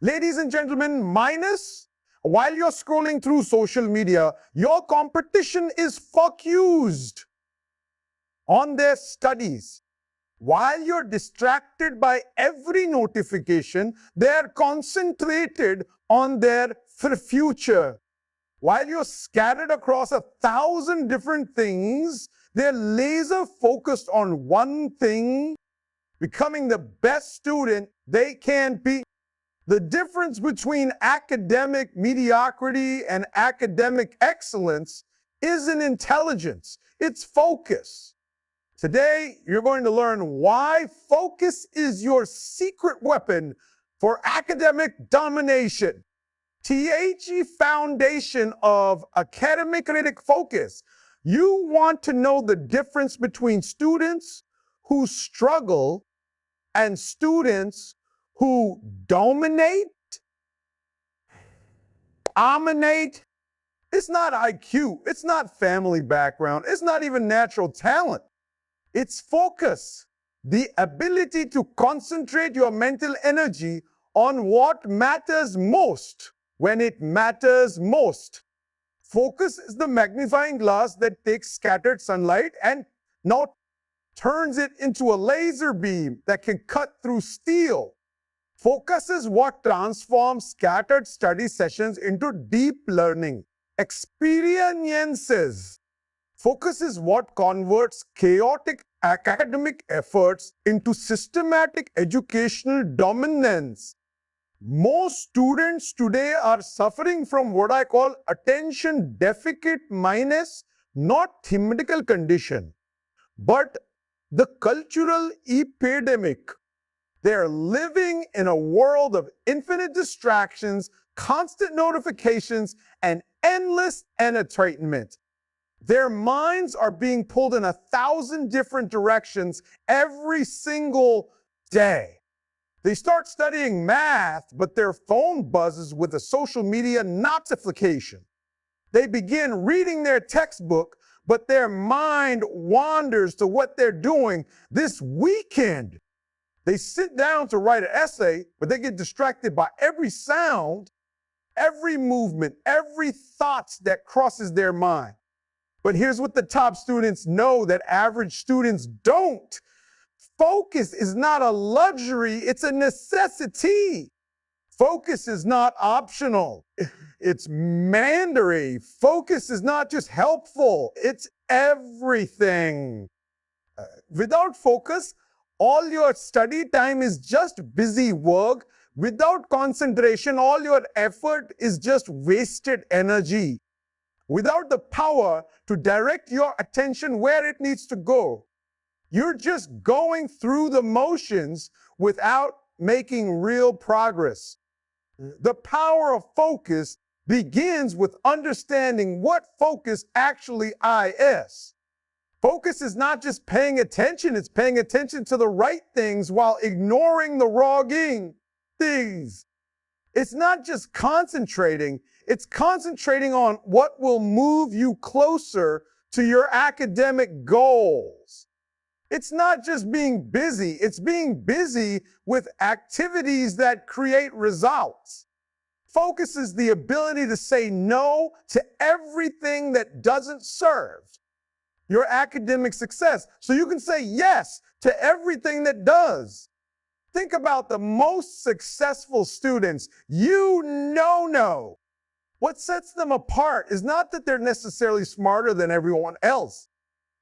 Ladies and gentlemen, minus while you're scrolling through social media, your competition is focused on their studies. While you're distracted by every notification, they're concentrated on their future. While you're scattered across 1,000 different things, they're laser focused on one thing, becoming the best student they can be. The difference between academic mediocrity and academic excellence isn't intelligence, it's focus. Today, you're going to learn why focus is your secret weapon for academic domination. THE foundation of academic focus. You want to know the difference between students who struggle and students who dominate. It's not IQ, it's not family background, it's not even natural talent. It's focus, the ability to concentrate your mental energy on what matters most when it matters most. Focus is the magnifying glass that takes scattered sunlight and now turns it into a laser beam that can cut through steel. Focus is what transforms scattered study sessions into deep learning experiences. Focus is what converts chaotic academic efforts into systematic educational dominance. Most students today are suffering from what I call attention deficit minus, not thematical condition, but the cultural epidemic. They're living in a world of infinite distractions, constant notifications, and endless entertainment. Their minds are being pulled in 1,000 different directions every single day. They start studying math, but their phone buzzes with a social media notification. They begin reading their textbook, but their mind wanders to what they're doing this weekend. They sit down to write an essay, but they get distracted by every sound, every movement, every thought that crosses their mind. But here's what the top students know that average students don't. Focus is not a luxury, it's a necessity. Focus is not optional, it's mandatory. Focus is not just helpful, it's everything. Without focus, all your study time is just busy work. Without concentration, all your effort is just wasted energy. Without the power to direct your attention where it needs to go, you're just going through the motions without making real progress. The power of focus begins with understanding what focus actually is. Focus is not just paying attention, it's paying attention to the right things while ignoring the wrong things. It's not just concentrating, it's concentrating on what will move you closer to your academic goals. It's not just being busy, it's being busy with activities that create results. Focus is the ability to say no to everything that doesn't serve your academic success, so you can say yes to everything that does. Think about the most successful students. What sets them apart is not that they're necessarily smarter than everyone else.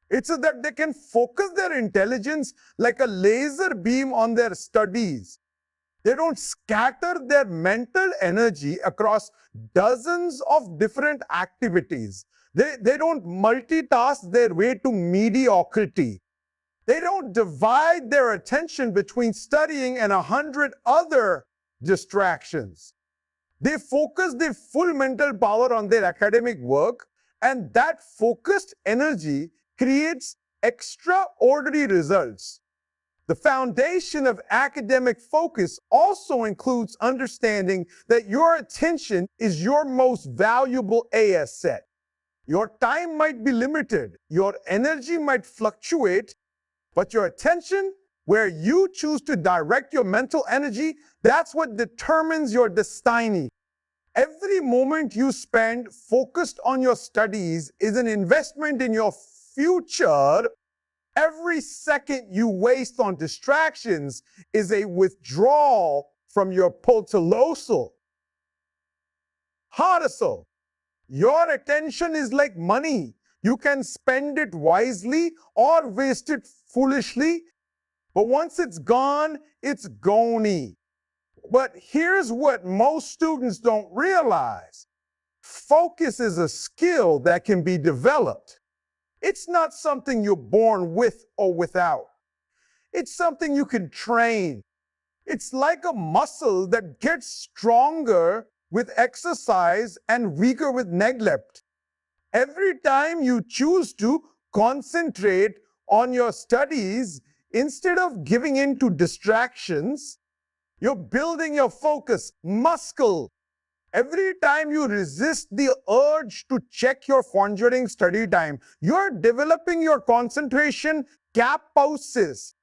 It's that they can focus their intelligence like a laser beam on their studies. They don't scatter their mental energy across dozens of different activities. They don't multitask their way to mediocrity. They don't divide their attention between studying and 100 other distractions. They focus their full mental power on their academic work, and that focused energy creates extraordinary results. The foundation of academic focus also includes understanding that your attention is your most valuable asset. Your time might be limited, your energy might fluctuate, but your attention Where you choose to direct your mental energy, that's what determines your destiny. Every moment you spend focused on your studies is an investment in your future. Every second you waste on distractions is a withdrawal from your potential. Harder. Your attention is like money. You can spend it wisely or waste it foolishly, but once it's gone, it's gone. But here's what most students don't realize. Focus is a skill that can be developed. It's not something you're born with or without. It's something you can train. It's like a muscle that gets stronger with exercise and weaker with neglect. Every time you choose to concentrate on your studies instead of giving in to distractions, you're building your focus muscle. Every time you resist the urge to check your phone during study time, you're developing your concentration capacity.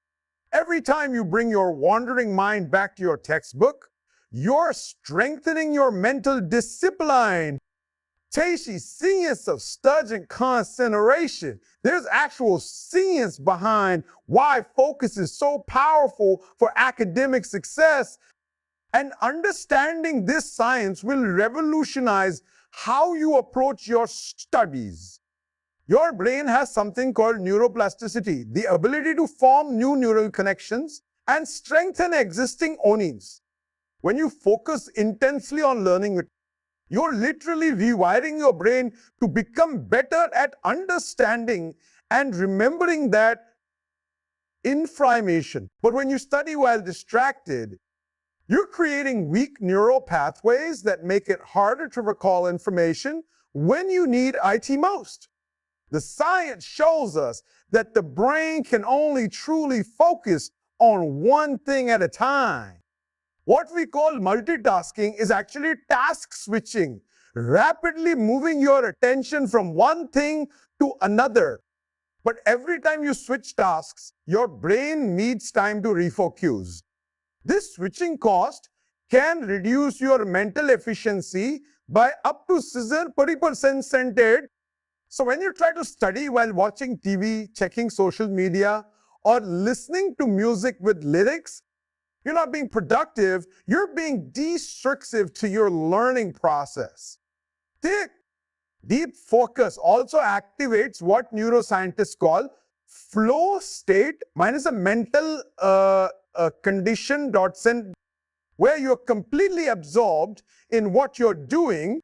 Every time you bring your wandering mind back to your textbook, you're strengthening your mental discipline. Tashi, science of studying concentration. There's actual science behind why focus is so powerful for academic success. And understanding this science will revolutionize how you approach your studies. Your brain has something called neuroplasticity, the ability to form new neural connections and strengthen existing ones. When you focus intensely on learning it, you're literally rewiring your brain to become better at understanding and remembering that information. But when you study while distracted, you're creating weak neural pathways that make it harder to recall information when you need it most. The science shows us that the brain can only truly focus on one thing at a time. What we call multitasking is actually task switching, rapidly moving your attention from one thing to another. But every time you switch tasks, your brain needs time to refocus. This switching cost can reduce your mental efficiency by up to 30%. So when you try to study while watching TV, checking social media, or listening to music with lyrics, you're not being productive, you're being destructive to your learning process. Deep focus also activates what neuroscientists call flow state minus a mental condition where you're completely absorbed in what you're doing,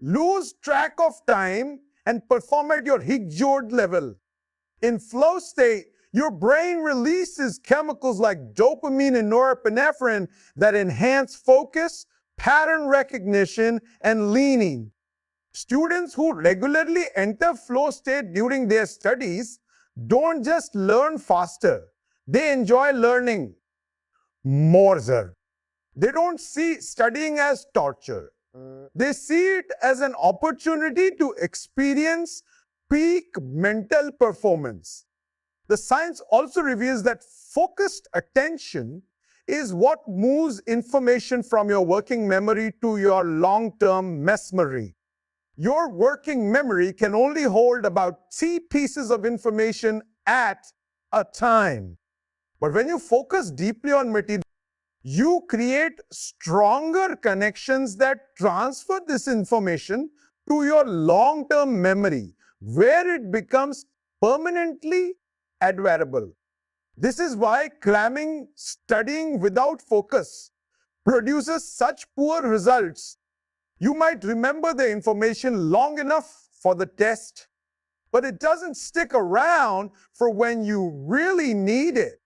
lose track of time, and perform at your Higgs level. In flow state, your brain releases chemicals like dopamine and norepinephrine that enhance focus, pattern recognition, and leaning. Students who regularly enter flow state during their studies don't just learn faster, they enjoy learning more. They don't see studying as torture. They see it as an opportunity to experience peak mental performance. The science also reveals that focused attention is what moves information from your working memory to your long-term memory. Your working memory can only hold about 3 pieces of information at a time. But when you focus deeply on material, you create stronger connections that transfer this information to your long-term memory, where it becomes permanently admirable. This is why cramming, studying without focus produces such poor results. You might remember the information long enough for the test, but it doesn't stick around for when you really need it.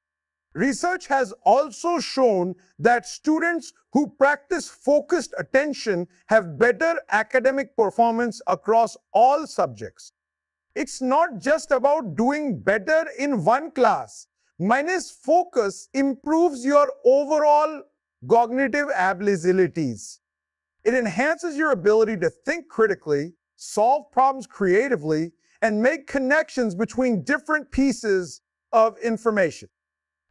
Research has also shown that students who practice focused attention have better academic performance across all subjects. It's not just about doing better in one class. Minus focus improves your overall cognitive abilities. It enhances your ability to think critically, solve problems creatively, and make connections between different pieces of information.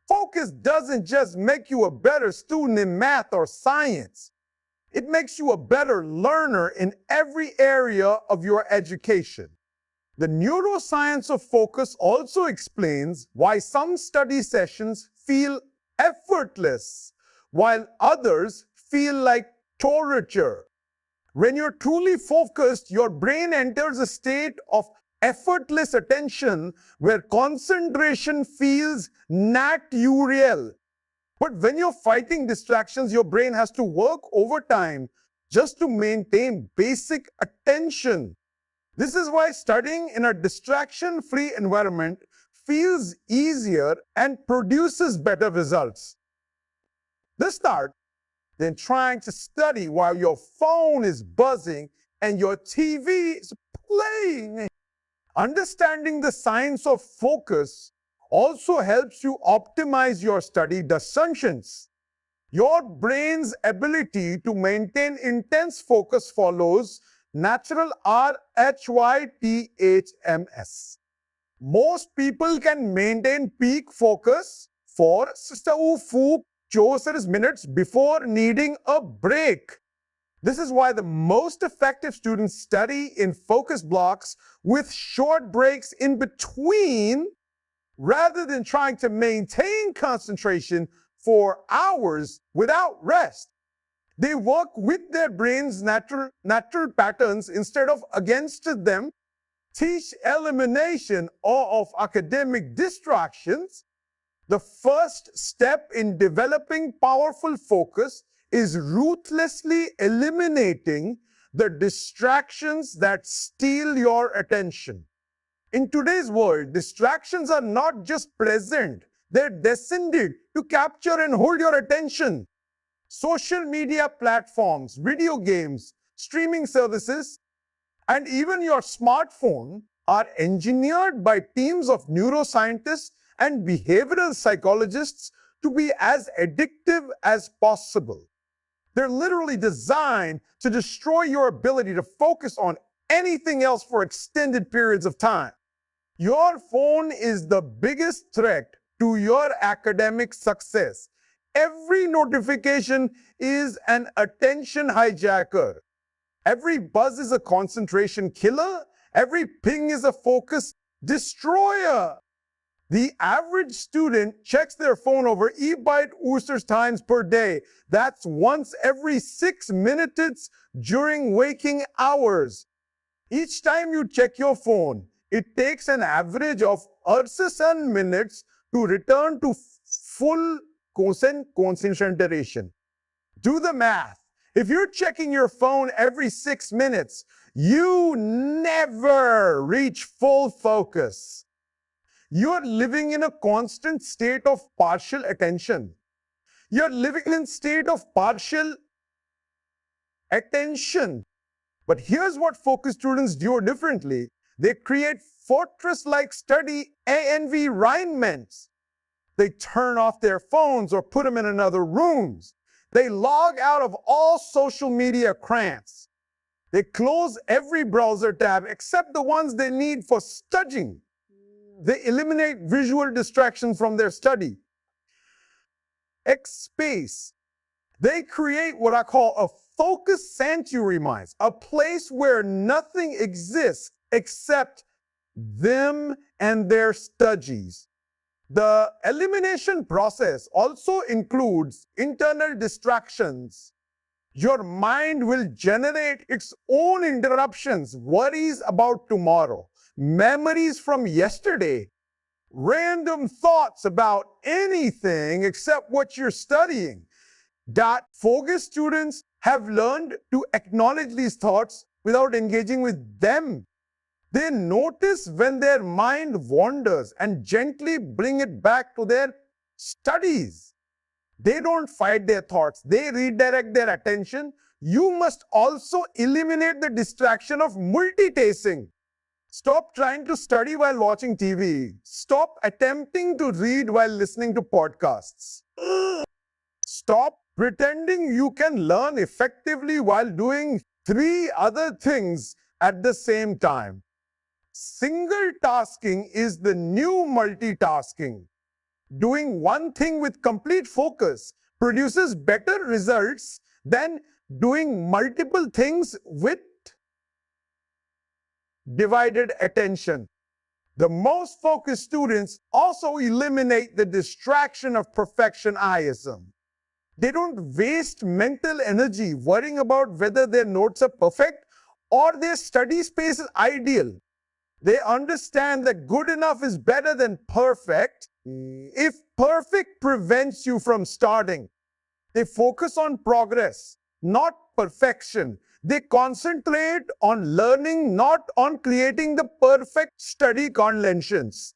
Focus doesn't just make you a better student in math or science. It makes you a better learner in every area of your education. The neuroscience of focus also explains why some study sessions feel effortless, while others feel like torture. When you're truly focused, your brain enters a state of effortless attention where concentration feels natural. But when you're fighting distractions, your brain has to work overtime just to maintain basic attention. This is why studying in a distraction-free environment feels easier and produces better results. This start than trying to study while your phone is buzzing and your TV is playing. Understanding the science of focus also helps you optimize your study decisions. Your brain's ability to maintain intense focus follows natural RHYTHMS. Most people can maintain peak focus for minutes before needing a break. This is why the most effective students study in focus blocks with short breaks in between rather than trying to maintain concentration for hours without rest. They work with their brain's natural patterns instead of against them, teach elimination of academic distractions. The first step in developing powerful focus is ruthlessly eliminating the distractions that steal your attention. In today's world, distractions are not just present, they're destined to capture and hold your attention. Social media platforms, video games, streaming services, and even your smartphone are engineered by teams of neuroscientists and behavioral psychologists to be as addictive as possible. They're literally designed to destroy your ability to focus on anything else for extended periods of time. Your phone is the biggest threat to your academic success. Every notification is an attention hijacker. Every buzz is a concentration killer. Every ping is a focus destroyer. The average student checks their phone over times per day. That's once every 6 minutes during waking hours. Each time you check your phone, it takes an average of 67 minutes to return to full concentration. Do the math. If you're checking your phone every 6 minutes, you never reach full focus. You're living in a constant state of partial attention. You're living in a state of partial attention. But here's what focus students do differently. They create fortress-like study environments. They turn off their phones or put them in another rooms. They log out of all social media cramps. They close every browser tab except the ones they need for studying. They eliminate visual distractions from their study. Space. They create what I call a focus sanctuary minds, a place where nothing exists except them and their studies. The elimination process also includes internal distractions. Your mind will generate its own interruptions, worries about tomorrow, memories from yesterday, random thoughts about anything except what you're studying. Focus students have learned to acknowledge these thoughts without engaging with them. They notice when their mind wanders and gently bring it back to their studies. They don't fight their thoughts, they redirect their attention. You must also eliminate the distraction of multitasking. Stop trying to study while watching TV. Stop attempting to read while listening to podcasts. Stop pretending you can learn effectively while doing 3 other things at the same time. Single tasking is the new multitasking. Doing one thing with complete focus produces better results than doing multiple things with divided attention. The most focused students also eliminate the distraction of perfectionism. They don't waste mental energy worrying about whether their notes are perfect or their study space is ideal. They understand that good enough is better than perfect. If perfect prevents you from starting, they focus on progress, not perfection. They concentrate on learning, not on creating the perfect study conventions.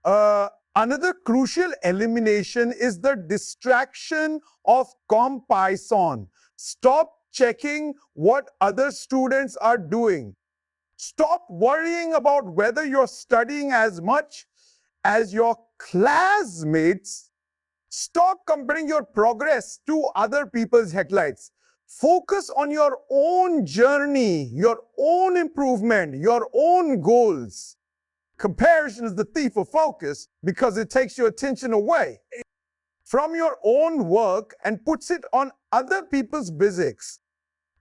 Another crucial elimination is the distraction of comparison. Stop checking what other students are doing. Stop worrying about whether you're studying as much as your classmates. Stop comparing your progress to other people's headlights. Focus on your own journey, your own improvement, your own goals. Comparison is the thief of focus because it takes your attention away from your own work and puts it on other people's business.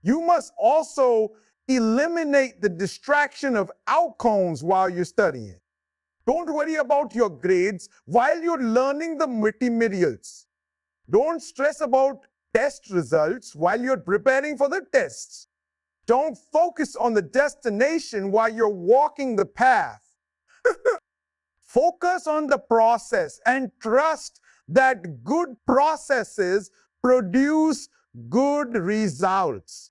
You must also eliminate the distraction of outcomes while you're studying. Don't worry about your grades while you're learning the materials. Don't stress about test results while you're preparing for the tests. Don't focus on the destination while you're walking the path. Focus on the process and trust that good processes produce good results.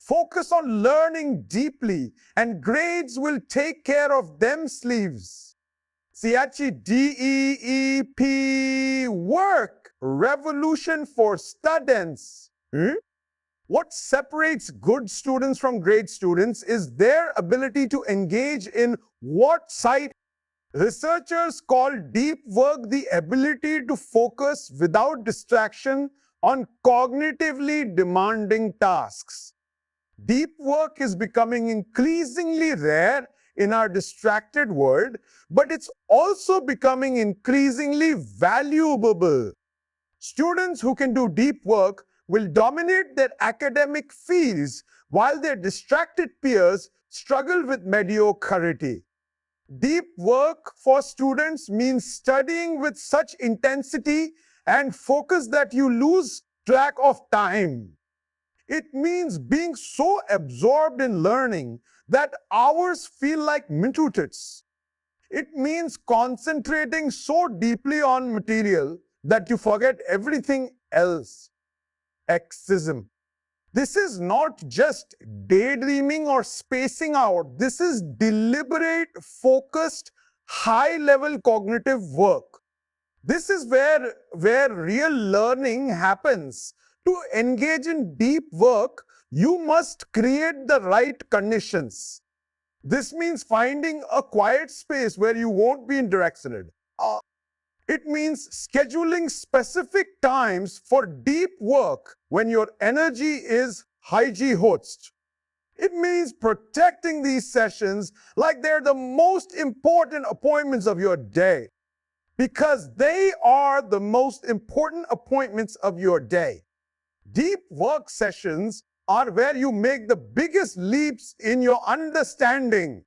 Focus on learning deeply, and grades will take care of themselves. CHDEEP work, revolution for students. What separates good students from great students is their ability to engage in what site researchers call deep work, the ability to focus without distraction on cognitively demanding tasks. Deep work is becoming increasingly rare in our distracted world, but it's also becoming increasingly valuable. Students who can do deep work will dominate their academic fields while their distracted peers struggle with mediocrity. Deep work for students means studying with such intensity and focus that you lose track of time. It means being so absorbed in learning that hours feel like minutes. It means concentrating so deeply on material that you forget everything else. Exism. This is not just daydreaming or spacing out. This is deliberate, focused, high-level cognitive work. This is where real learning happens. To engage in deep work, you must create the right conditions. This means finding a quiet space where you won't be interrupted. It means scheduling specific times for deep work when your energy is high host. It means protecting these sessions like they're the most important appointments of your day, because they are the most important appointments of your day. Deep work sessions are where you make the biggest leaps in your understanding.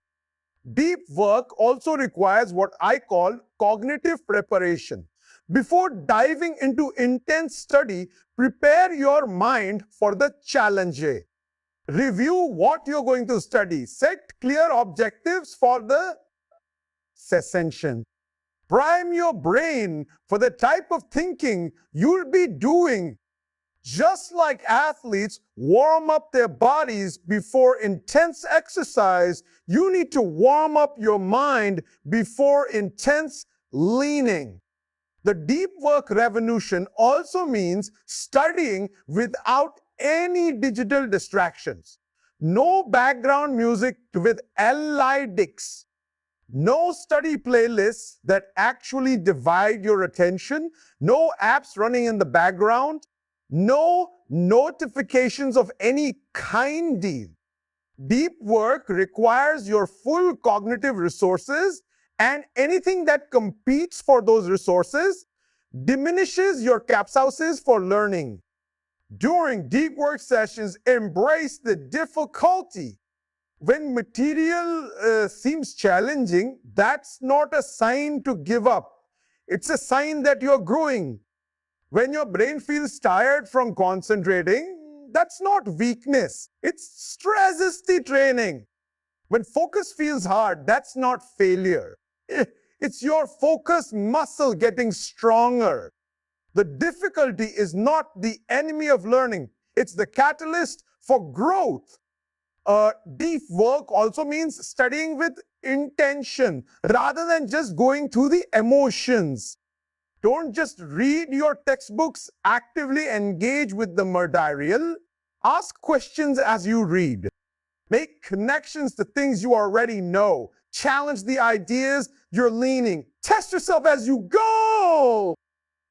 Deep work also requires what I call cognitive preparation. Before diving into intense study, prepare your mind for the challenge. Review what you're going to study. Set clear objectives for the session. Prime your brain for the type of thinking you'll be doing. Just like athletes warm up their bodies before intense exercise, you need to warm up your mind before intense leaning. The deep work revolution also means studying without any digital distractions. No background music with lyrics. No study playlists that actually divide your attention. No apps running in the background. No notifications of any kind. Deep work requires your full cognitive resources, and anything that competes for those resources diminishes your capsules for learning. During deep work sessions, embrace the difficulty. When material seems challenging, that's not a sign to give up. It's a sign that you're growing. When your brain feels tired from concentrating, that's not weakness. It's stress-resistant training. When focus feels hard, that's not failure. It's your focus muscle getting stronger. The difficulty is not the enemy of learning. It's the catalyst for growth. Deep work also means studying with intention rather than just going through the emotions. Don't just read your textbooks, actively engage with the material. Ask questions as you read. Make connections to things you already know. Challenge the ideas you're leaning. Test yourself as you go.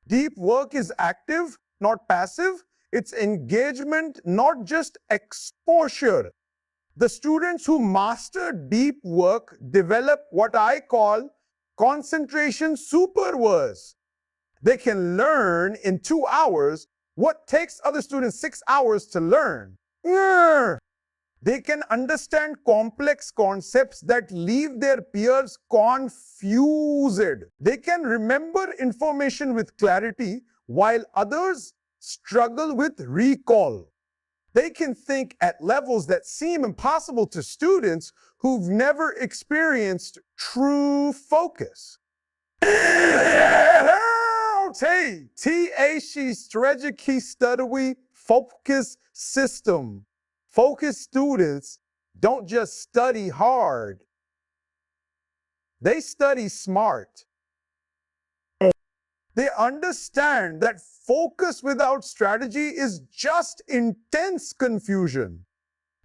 Deep work is active, not passive. It's engagement, not just exposure. The students who master deep work develop what I call concentration superpowers. They can learn in 2 hours what takes other students 6 hours to learn. They can understand complex concepts that leave their peers confused. They can remember information with clarity while others struggle with recall. They can think at levels that seem impossible to students who've never experienced true focus. TAC strategy study focus system. Focused students don't just study hard. They study smart. They understand that focus without strategy is just intense confusion.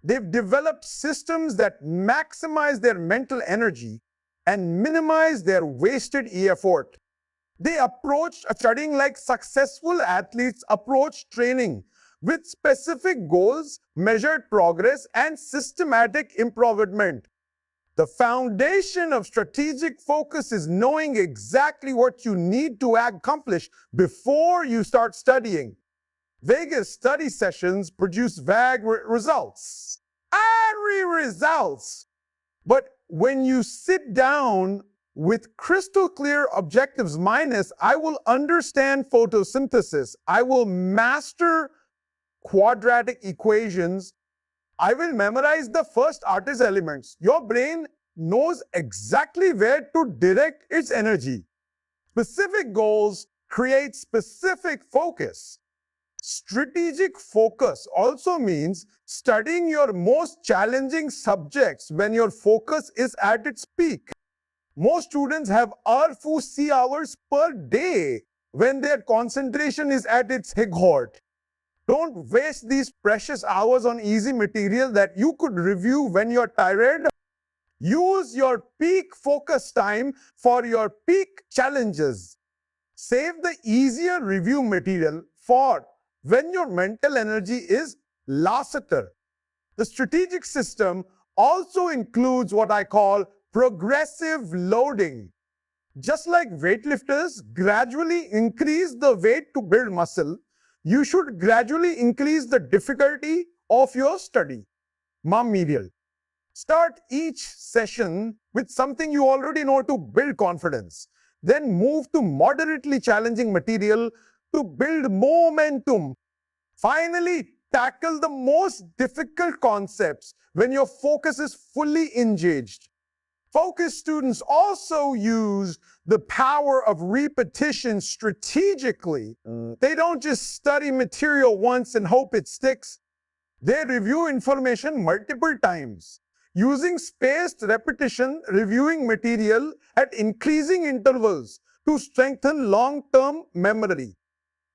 They've developed systems that maximize their mental energy and minimize their wasted effort. They approach studying like successful athletes approach training, with specific goals, measured progress, and systematic improvement. The foundation of strategic focus is knowing exactly what you need to accomplish before you start studying. Vegas study sessions produce vague results. But when you sit down with crystal clear objectives minus, I will understand photosynthesis, I will master quadratic equations, I will memorize the first artist elements. Your brain knows exactly where to direct its energy. Specific goals create specific focus. Strategic focus also means studying your most challenging subjects when your focus is at its peak. Most students have R4C hours per day when their concentration is at its height. Don't waste these precious hours on easy material that you could review when you're tired. Use your peak focus time for your peak challenges. Save the easier review material for when your mental energy is lasseter. The strategic system also includes what I call progressive loading. Just like weightlifters gradually increase the weight to build muscle, you should gradually increase the difficulty of your study. Material. Start each session with something you already know to build confidence. Then move to moderately challenging material to build momentum. Finally, tackle the most difficult concepts when your focus is fully engaged. Focused students also use the power of repetition strategically. They don't just study material once and hope it sticks. They review information multiple times. Using spaced repetition, reviewing material at increasing intervals to strengthen long-term memory.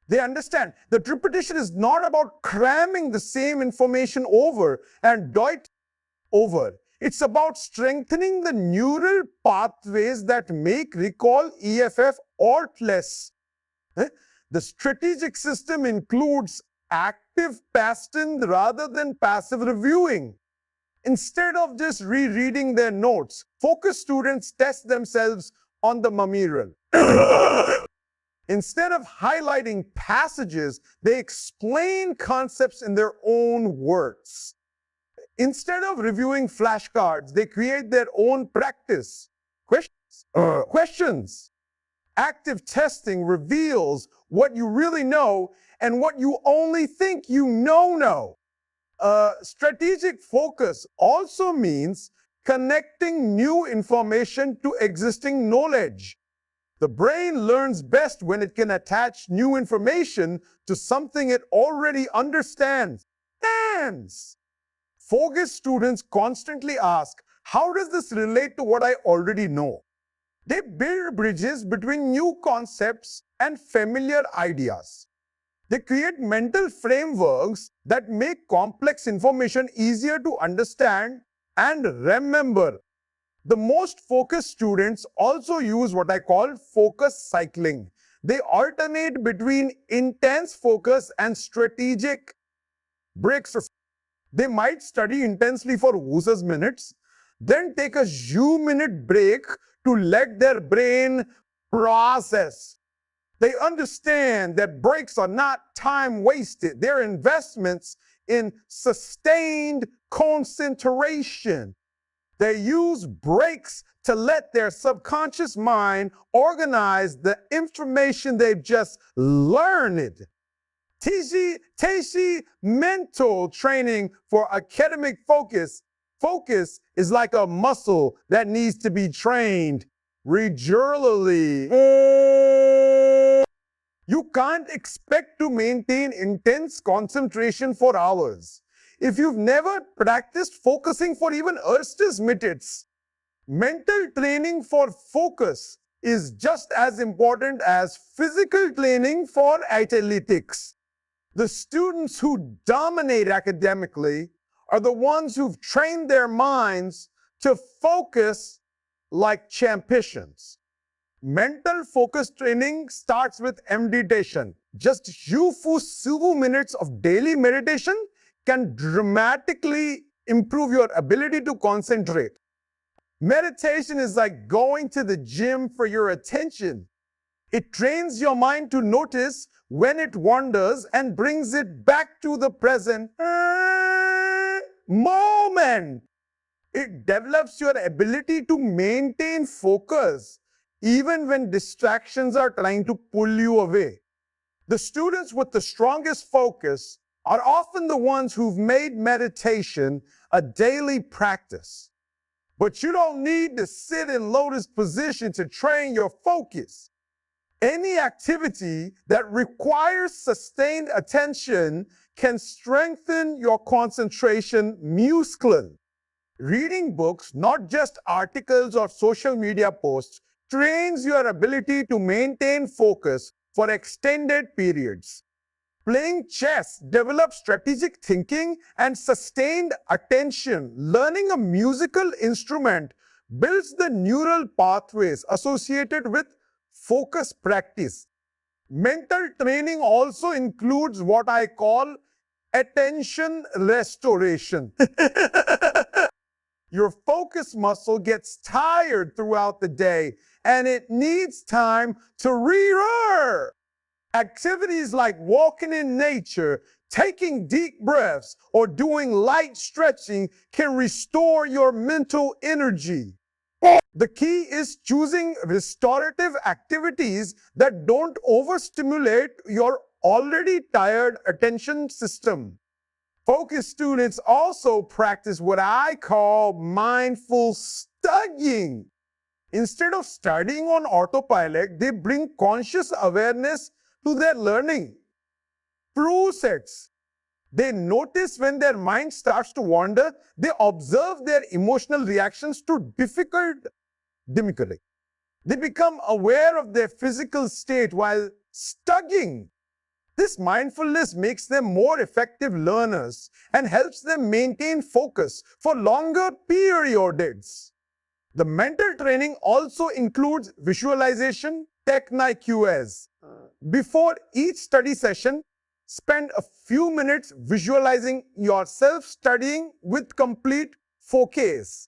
They understand that repetition is not about cramming the same information over and over. It's about strengthening the neural pathways that make recall effortless. The strategic system includes active pattern rather than passive reviewing. Instead of just rereading their notes, focused students test themselves on the material. Instead of highlighting passages, they explain concepts in their own words. Instead of reviewing flashcards, they create their own practice questions. Active testing reveals what you really know and what you only think you know. Strategic focus also means connecting new information to existing knowledge. The brain learns best when it can attach new information to something it already understands. Focused students constantly ask, how does this relate to what I already know? They build bridges between new concepts and familiar ideas. They create mental frameworks that make complex information easier to understand and remember. The most focused students also use what I call focus cycling. They alternate between intense focus and strategic breaks. They might study intensely for Wooser's minutes, then take a minute break to let their brain process. They understand that breaks are not time wasted. They're investments in sustained concentration. They use breaks to let their subconscious mind organize the information they've just learned. Teishi mental training for academic focus. Focus is like a muscle that needs to be trained regularly. You can't expect to maintain intense concentration for hours if you've never practiced focusing for even minutes. Mental training for focus is just as important as physical training for athletics. The students who dominate academically are the ones who've trained their minds to focus like champions. Mental focus training starts with meditation. Just few minutes of daily meditation can dramatically improve your ability to concentrate. Meditation is like going to the gym for your attention. It trains your mind to notice when it wanders and brings it back to the present moment. It develops your ability to maintain focus even when distractions are trying to pull you away. The students with the strongest focus are often the ones who've made meditation a daily practice. But you don't need to sit in lotus position to train your focus. Any activity that requires sustained attention can strengthen your concentration muscle. Reading books, not just articles or social media posts, trains your ability to maintain focus for extended periods. Playing chess develops strategic thinking and sustained attention. Learning a musical instrument builds the neural pathways associated with focus practice. Mental training also includes what I call attention restoration. Your focus muscle gets tired throughout the day and it needs time to re-roar. Activities like walking in nature, taking deep breaths, or doing light stretching can restore your mental energy. The key is choosing restorative activities that don't overstimulate your already tired attention system. Focus students also practice what I call mindful studying. Instead of studying on autopilot, they bring conscious awareness to their learning. Process. They notice when their mind starts to wander. They observe their emotional reactions to difficulty. They become aware of their physical state while studying. This mindfulness makes them more effective learners and helps them maintain focus for longer periods. The mental training also includes visualization technique. Before each study session, spend a few minutes visualizing yourself studying with complete focus.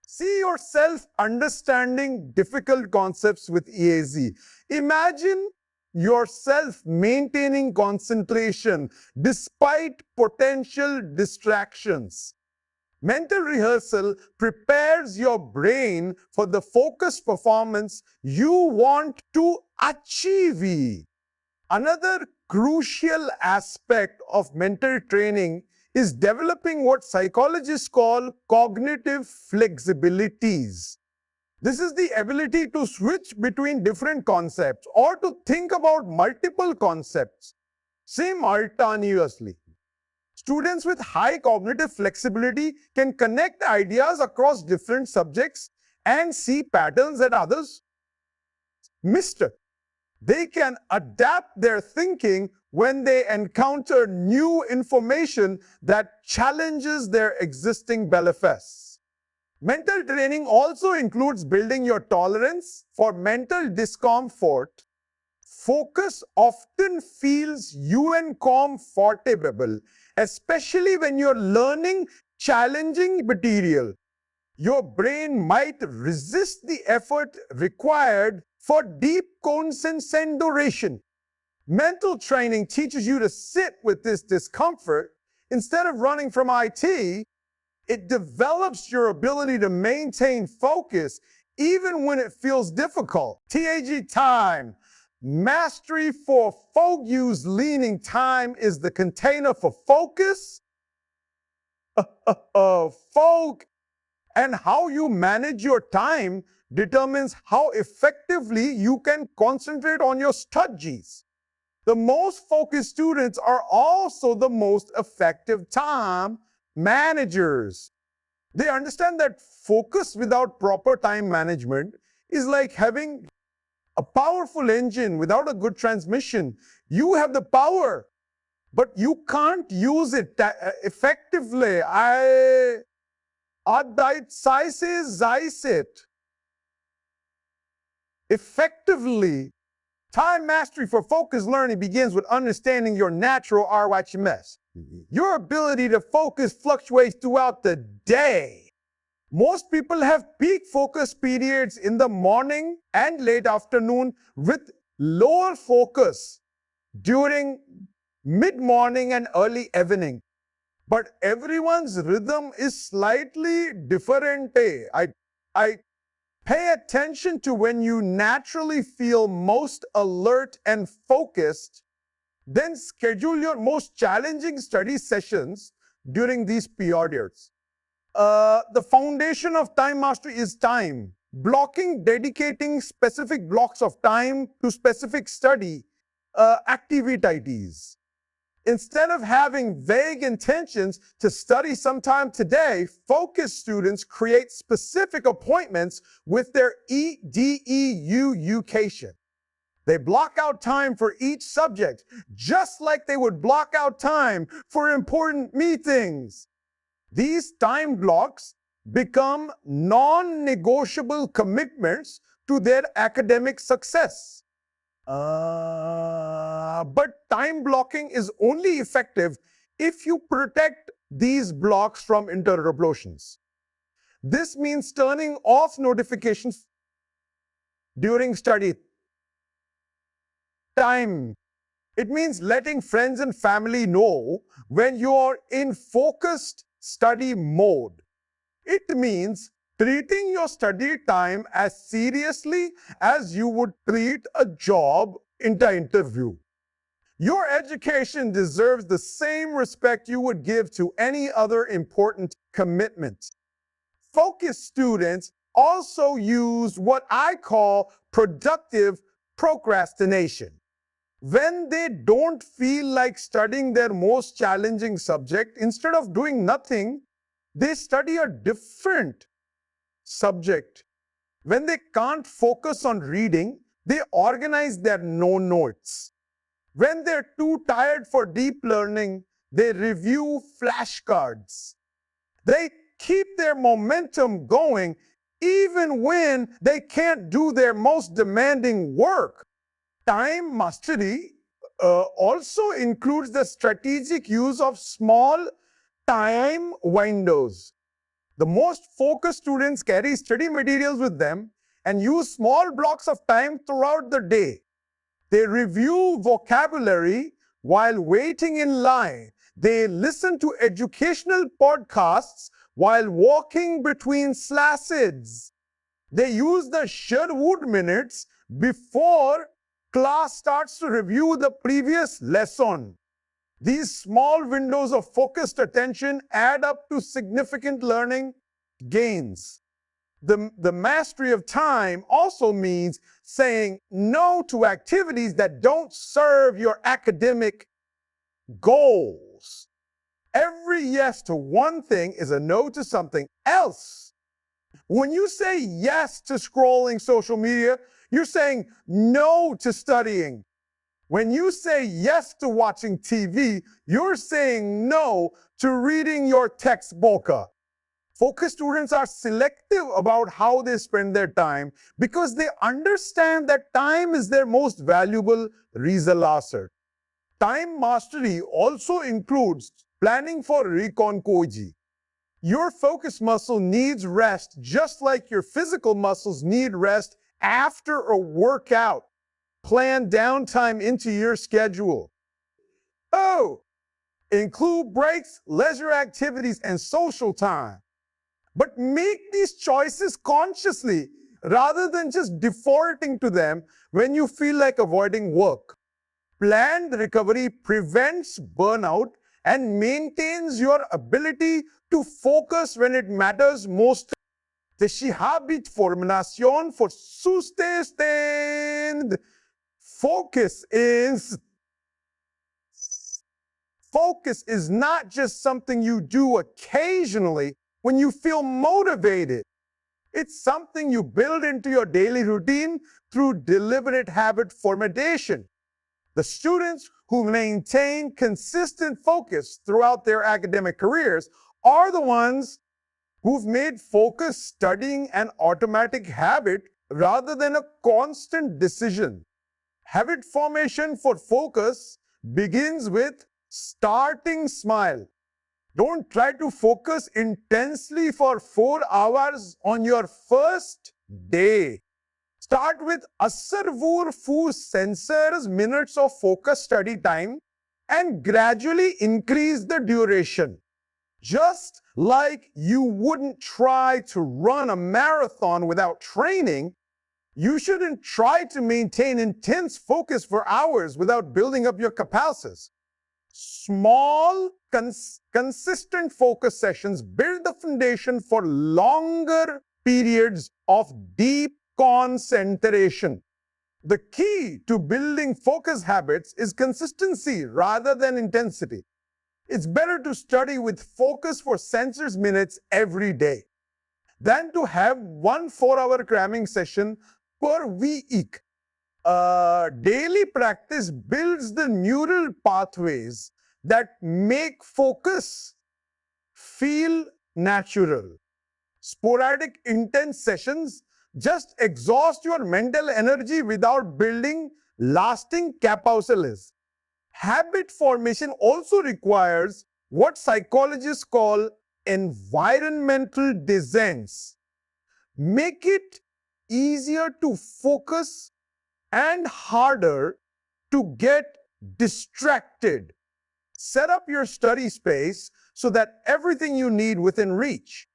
See yourself understanding difficult concepts with EAZ. Imagine yourself maintaining concentration despite potential distractions. Mental rehearsal prepares your brain for the focused performance you want to achieve. Another crucial aspect of mental training is developing what psychologists call cognitive flexibilities. This is the ability to switch between different concepts or to think about multiple concepts simultaneously. Students with high cognitive flexibility can connect ideas across different subjects and see patterns that others missed. They can adapt their thinking when they encounter new information that challenges their existing beliefs. Mental training also includes building your tolerance for mental discomfort. Focus often feels uncomfortable, especially when you're learning challenging material. Your brain might resist the effort required for deep concentration. Mental training teaches you to sit with this discomfort. Instead of running from IT, it develops your ability to maintain focus even when it feels difficult. TAG time. Mastery for focus leaning time is the container for focus. And how you manage your time determines how effectively you can concentrate on your studies. The most focused students are also the most effective time managers. They understand that focus without proper time management is like having a powerful engine without a good transmission. You have the power, but you can't use it effectively. Effectively, time mastery for focused learning begins with understanding your natural RHMS. Your ability to focus fluctuates throughout the day. Most people have peak focus periods in the morning and late afternoon with lower focus during mid-morning and early evening. But everyone's rhythm is slightly different. I pay attention to when you naturally feel most alert and focused, then schedule your most challenging study sessions during these periods. The foundation of time mastery is time. Blocking, dedicating specific blocks of time to specific study activities. Instead of having vague intentions to study sometime today, focused students create specific appointments with their education. They block out time for each subject, just like they would block out time for important meetings. These time blocks become non-negotiable commitments to their academic success. But time blocking is only effective if you protect these blocks from interruptions. This means turning off notifications during study time. It means letting friends and family know when you are in focused study mode. It means treating your study time as seriously as you would treat a job interview. Your education deserves the same respect you would give to any other important commitment. Focused students also use what I call productive procrastination. When they don't feel like studying their most challenging subject, instead of doing nothing, they study a different subject. When they can't focus on reading, they organize their notes. When they're too tired for deep learning, they review flashcards. They keep their momentum going even when they can't do their most demanding work. Time mastery also includes the strategic use of small time windows. The most focused students carry study materials with them and use small blocks of time throughout the day. They review vocabulary while waiting in line. They listen to educational podcasts while walking between slides. They use the Sherwood minutes before class starts to review the previous lesson. These small windows of focused attention add up to significant learning gains. The mastery of time also means saying no to activities that don't serve your academic goals. Every yes to one thing is a no to something else. When you say yes to scrolling social media, you're saying no to studying. When you say yes to watching TV, you're saying no to reading your textbook. Focus students are selective about how they spend their time because they understand that time is their most valuable resource. Time mastery also includes planning for recon koji. Your focus muscle needs rest just like your physical muscles need rest after a workout. Plan downtime into your schedule. Oh, include breaks, leisure activities, and social time. But make these choices consciously rather than just defaulting to them when you feel like avoiding work. Planned recovery prevents burnout and maintains your ability to focus when it matters most. The habit formation for sustained focus is not just something you do occasionally when you feel motivated. It's something you build into your daily routine through deliberate habit formation. The students who maintain consistent focus throughout their academic careers are the ones who've made focus studying an automatic habit rather than a constant decision. Habit formation for focus begins with starting smile. Don't try to focus intensely for 4 hours on your first day. Start with asservur fu sensors minutes of focus study time and gradually increase the duration. Just like you wouldn't try to run a marathon without training, you shouldn't try to maintain intense focus for hours without building up your capacities. Small, consistent focus sessions build the foundation for longer periods of deep concentration. The key to building focus habits is consistency rather than intensity. It's better to study with focus for sensors minutes every day than to have 1 4-hour cramming session per week. Daily practice builds the neural pathways that make focus feel natural. Sporadic, intense sessions just exhaust your mental energy without building lasting capacities. Habit formation also requires what psychologists call environmental designs. Make it easier to focus and harder to get distracted. Set up your study space so that everything you need within reach.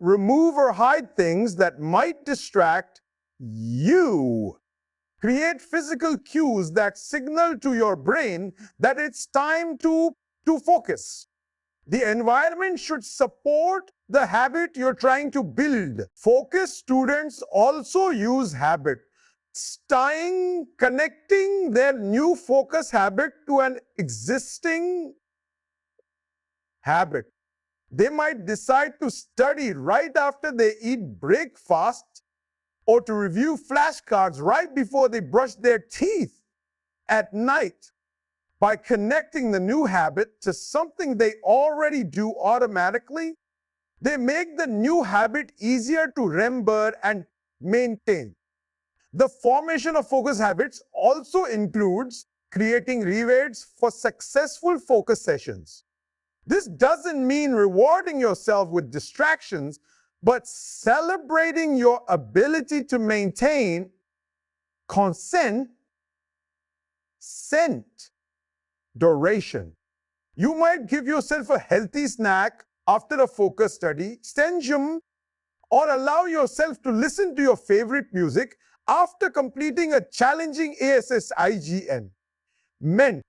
Remove or hide things that might distract you. Create physical cues that signal to your brain that it's time to focus. The environment should support the habit you're trying to build. Focus students also use habit, connecting their new focus habit to an existing habit. They might decide to study right after they eat breakfast or to review flashcards right before they brush their teeth at night. By connecting the new habit to something they already do automatically, they make the new habit easier to remember and maintain. The formation of focus habits also includes creating rewards for successful focus sessions. This doesn't mean rewarding yourself with distractions, but celebrating your ability to maintain consent scent, duration. You might give yourself a healthy snack after a focus study, session, or allow yourself to listen to your favorite music after completing a challenging ASSIGN. Meant,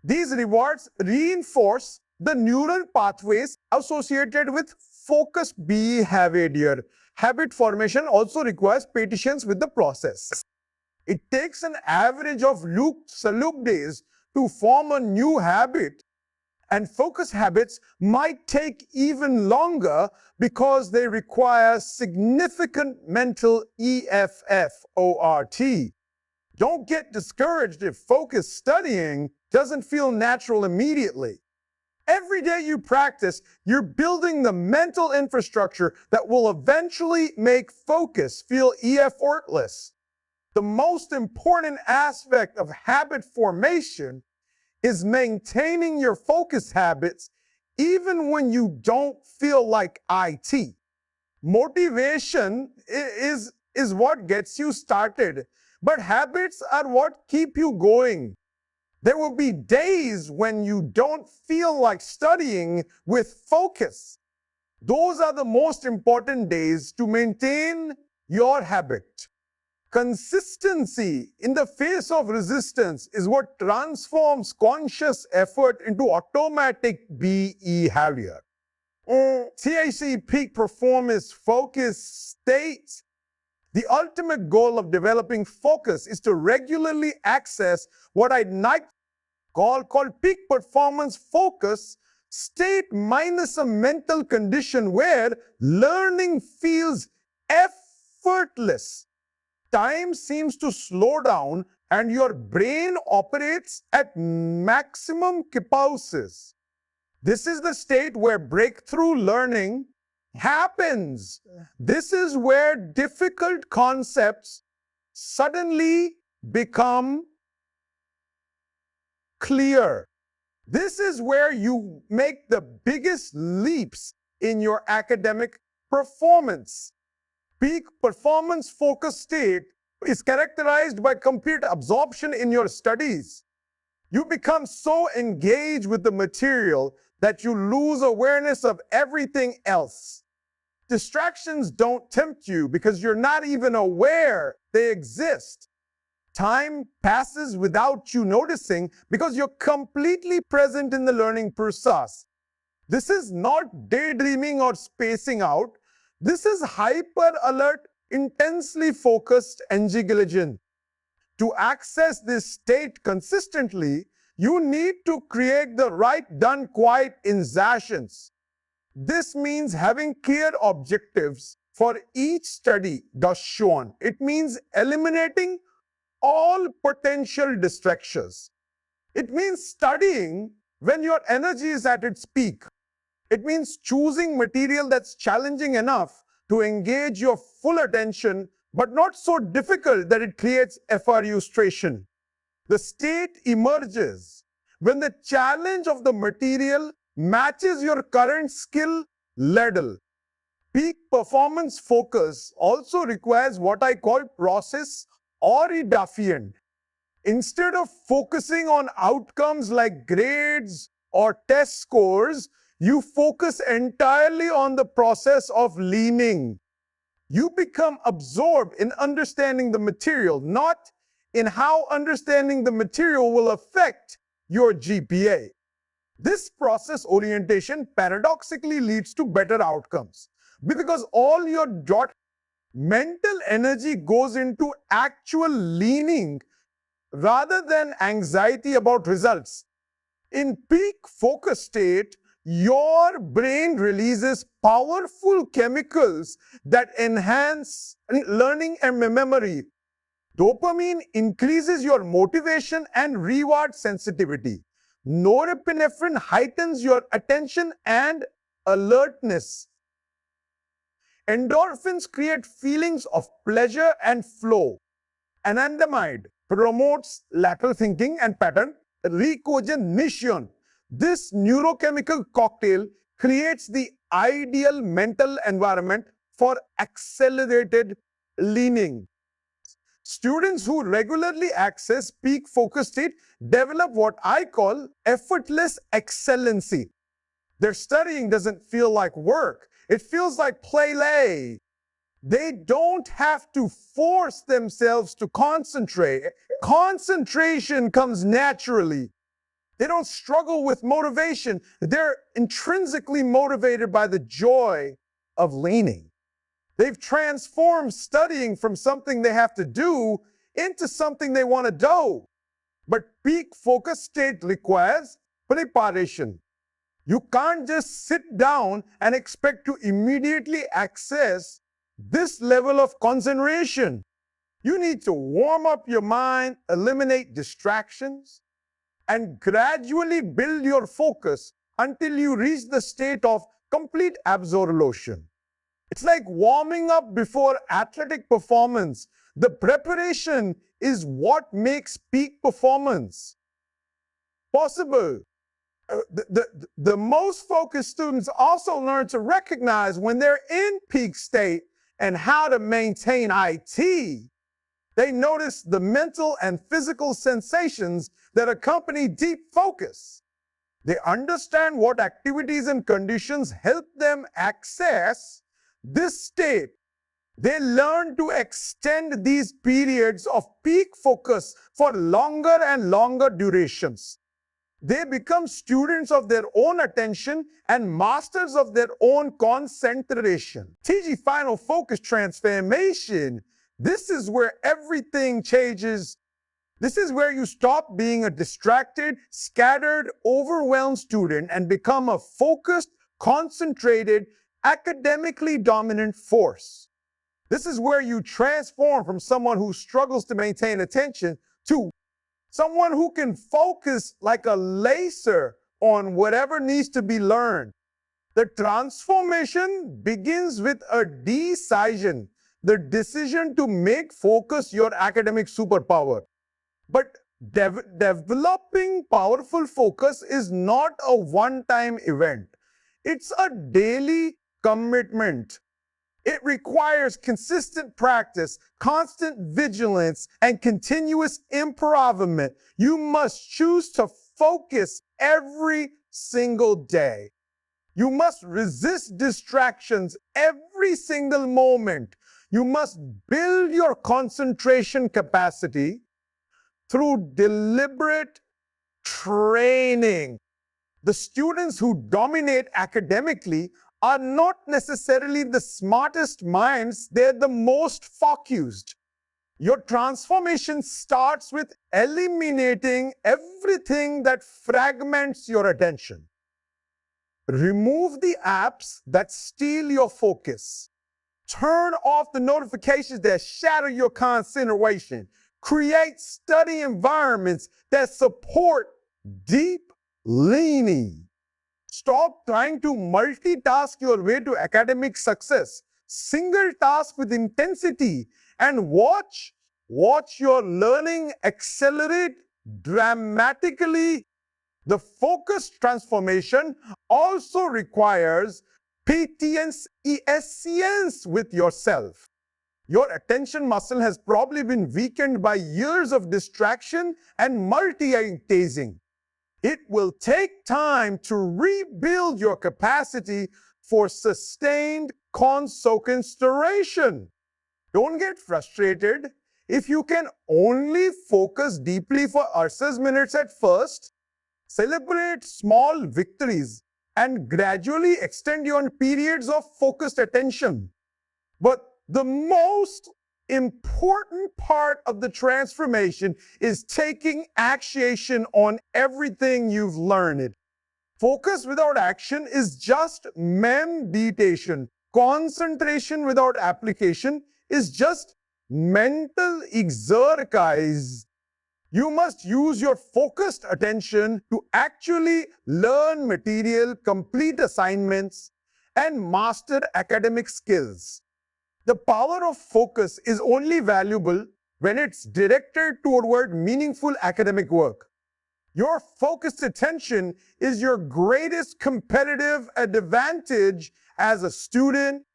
these rewards reinforce the neural pathways associated with focused behavior. Habit formation also requires patience with the process. It takes an average of salute days to form a new habit, and focus habits might take even longer because they require significant mental effort. Don't get discouraged if focused studying doesn't feel natural immediately. Every day you practice, you're building the mental infrastructure that will eventually make focus feel effortless. The most important aspect of habit formation is maintaining your focus habits even when you don't feel like it. Motivation is what gets you started, but habits are what keep you going. There will be days when you don't feel like studying with focus. Those are the most important days to maintain your habit. Consistency in the face of resistance is what transforms conscious effort into automatic behavior. CIC peak performance focus states the ultimate goal of developing focus is to regularly access what I might call peak performance focus state minus a mental condition where learning feels effortless. Time seems to slow down and your brain operates at maximum capacity. This is the state where breakthrough learning happens. This is where difficult concepts suddenly become clear. This is where you make the biggest leaps in your academic performance. Peak performance focus state is characterized by complete absorption in your studies. You become so engaged with the material that you lose awareness of everything else. Distractions don't tempt you because you're not even aware they exist. Time passes without you noticing because you're completely present in the learning process. This is not daydreaming or spacing out. This is hyper-alert, intensely focused engagement. To access this state consistently, you need to create the right done quiet in sessions. This means having clear objectives for each study thus shown. It means eliminating all potential distractions. It means studying when your energy is at its peak. It means choosing material that's challenging enough to engage your full attention, but not so difficult that it creates frustration. The state emerges when the challenge of the material matches your current skill level. Peak performance focus also requires what I call process-oriented. Instead of focusing on outcomes like grades or test scores, you focus entirely on the process of learning. You become absorbed in understanding the material, not in how understanding the material will affect your GPA. This process orientation paradoxically leads to better outcomes because all your mental energy goes into actual learning rather than anxiety about results. In peak focus state, your brain releases powerful chemicals that enhance learning and memory. Dopamine increases your motivation and reward sensitivity. Norepinephrine heightens your attention and alertness. Endorphins create feelings of pleasure and flow. Anandamide promotes lateral thinking and pattern recognition. This neurochemical cocktail creates the ideal mental environment for accelerated learning. Students who regularly access peak focus state develop what I call effortless excellency. Their studying doesn't feel like work. It feels like play. They don't have to force themselves to concentrate. Concentration comes naturally. They don't struggle with motivation. They're intrinsically motivated by the joy of learning. They've transformed studying from something they have to do into something they want to do. But peak focus state requires preparation. You can't just sit down and expect to immediately access this level of concentration. You need to warm up your mind, eliminate distractions, and gradually build your focus until you reach the state of complete absorption. It's like warming up before athletic performance. The preparation is what makes peak performance possible. The most focused students also learn to recognize when they're in peak state and how to maintain IT. They notice the mental and physical sensations that accompany deep focus. They understand what activities and conditions help them access this state. They learn to extend these periods of peak focus for longer and longer durations. They become students of their own attention and masters of their own concentration. TG Final Focus Transformation. This is where everything changes. This is where you stop being a distracted, scattered, overwhelmed student and become a focused, concentrated, academically dominant force. This is where you transform from someone who struggles to maintain attention to someone who can focus like a laser on whatever needs to be learned. The transformation begins with a decision, the decision to make focus your academic superpower. But developing powerful focus is not a one-time event. It's a daily commitment. It requires consistent practice, constant vigilance, and continuous improvement. You must choose to focus every single day. You must resist distractions every single moment. You must build your concentration capacity through deliberate training. The students who dominate academically are not necessarily the smartest minds, they're the most focused. Your transformation starts with eliminating everything that fragments your attention. Remove the apps that steal your focus. Turn off the notifications that shatter your concentration. Create study environments that support deep learning. Stop trying to multitask your way to academic success. Single task with intensity and watch your learning accelerate dramatically. The focus transformation also requires patience with yourself. Your attention muscle has probably been weakened by years of distraction and multitasking. It will take time to rebuild your capacity for sustained concentration. Don't get frustrated. If you can only focus deeply for versus minutes at first, celebrate small victories and gradually extend your periods of focused attention. But the most important part of the transformation is taking action on everything you've learned. Focus without action is just meditation. Concentration without application is just mental exercise. You must use your focused attention to actually learn material, complete assignments, and master academic skills. The power of focus is only valuable when it's directed toward meaningful academic work. Your focused attention is your greatest competitive advantage as a student,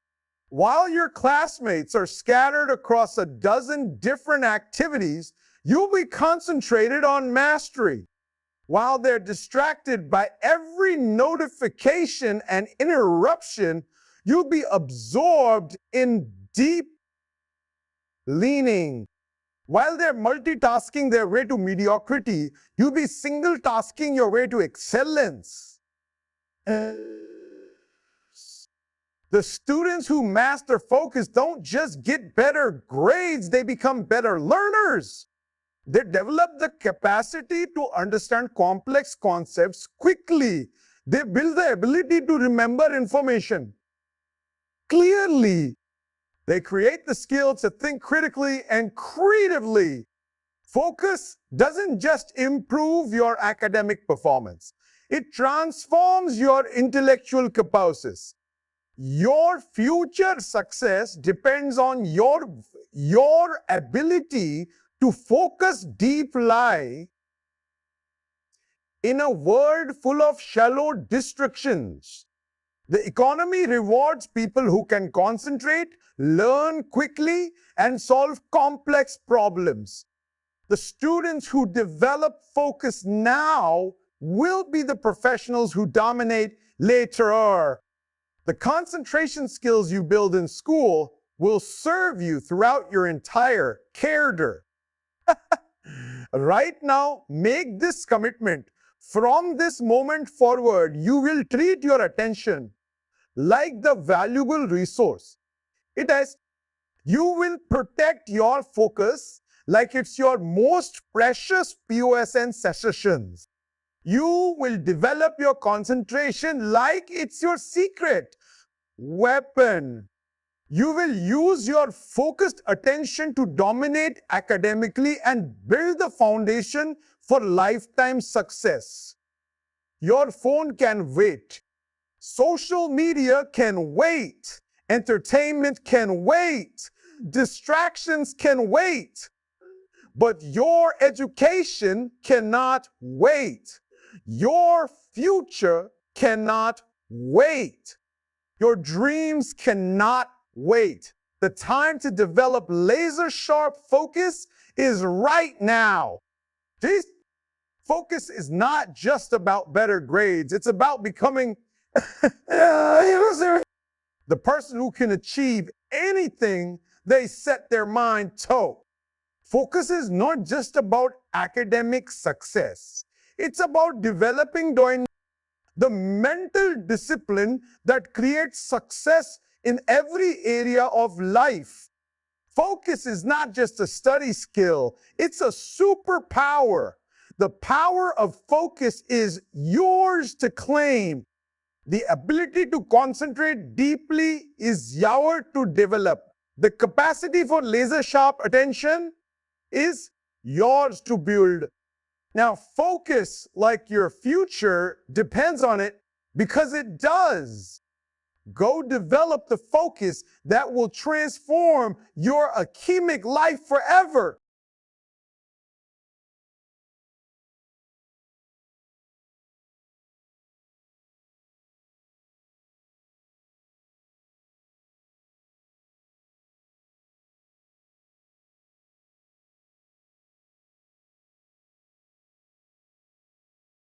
While your classmates are scattered across a dozen different activities, you'll be concentrated on mastery. While they're distracted by every notification and interruption, you'll be absorbed in deep leaning. While they're multitasking their way to mediocrity, you'll be single-tasking your way to excellence. The students who master focus don't just get better grades, they become better learners. They develop the capacity to understand complex concepts quickly. They build the ability to remember information clearly. They create the skills to think critically and creatively. Focus doesn't just improve your academic performance. It transforms your intellectual capacities. Your future success depends on your ability to focus deeply in a world full of shallow distractions. The economy rewards people who can concentrate, learn quickly, and solve complex problems. The students who develop focus now will be the professionals who dominate later. The concentration skills you build in school will serve you throughout your entire career. Right now, make this commitment. From this moment forward, you will treat your attention like the valuable resource it is. You will protect your focus like it's your most precious POSN sessions. You will develop your concentration like it's your secret weapon. You will use your focused attention to dominate academically and build the foundation for lifetime success. Your phone can wait. Social media can wait. Entertainment can wait. Distractions can wait. But your education cannot wait. Your future cannot wait. Your dreams cannot wait. The time to develop laser-sharp focus is right now. See? Focus is not just about better grades. It's about becoming the person who can achieve anything they set their mind to. Focus is not just about academic success. It's about developing the mental discipline that creates success in every area of life. Focus is not just a study skill, it's a superpower. The power of focus is yours to claim. The ability to concentrate deeply is yours to develop. The capacity for laser-sharp attention is yours to build. Now, focus, like your future, depends on it because it does. Go develop the focus that will transform your academic life forever.